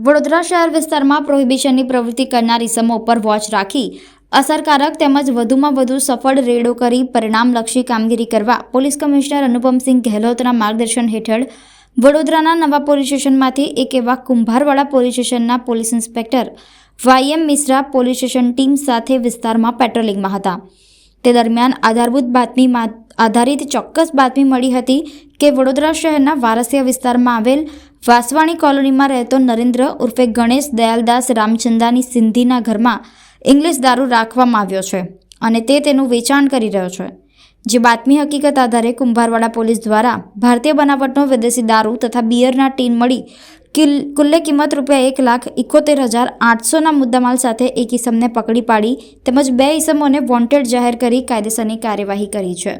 વડોદરા શહેર વિસ્તારમાં પ્રોહિબિશનની પ્રવૃત્તિ કરનાર ઇસમો પર વોચ રાખી અસરકારક તેમજ વધુમાં વધુ સફળ રેડો કરી પરિણામલક્ષી કામગીરી કરવા પોલીસ કમિશનર અનુપમસિંહ ગહેલોતના માર્ગદર્શન હેઠળ વડોદરાના નવા પોલીસ સ્ટેશનમાંથી એક એવા કુંભારવાડા પોલીસ સ્ટેશનના police inspector YM Mishra police station team સાથે વિસ્તારમાં પેટ્રોલિંગમાં હતા। તે દરમિયાન આધારભૂત બાતમી આધારિત ચોક્કસ બાતમી મળી હતી કે વડોદરા શહેરના વારસિયા વિસ્તારમાં આવેલ વાસવાણી કોલોનીમાં રહેતો નરેન્દ્ર ઉર્ફે ગણેશ દયાલદાસ રામચંદાની સિંધીના ઘરમાં ઇંગ્લિશ દારૂ રાખવામાં આવ્યો છે અને તે તેનું વેચાણ કરી રહ્યો છે। જે બાતમી હકીકત આધારે કુંભારવાડા પોલીસ દ્વારા ભારતીય બનાવટનો વિદેશી દારૂ તથા બિયરના ટીન મળી કુલ્લે કિંમત ₹1,71,800ના મુદ્દામાલ સાથે એક ઇસમને પકડી પાડી તેમજ 2 ઇસમોને વોન્ટેડ જાહેર કરી કાયદેસરની કાર્યવાહી કરી છે।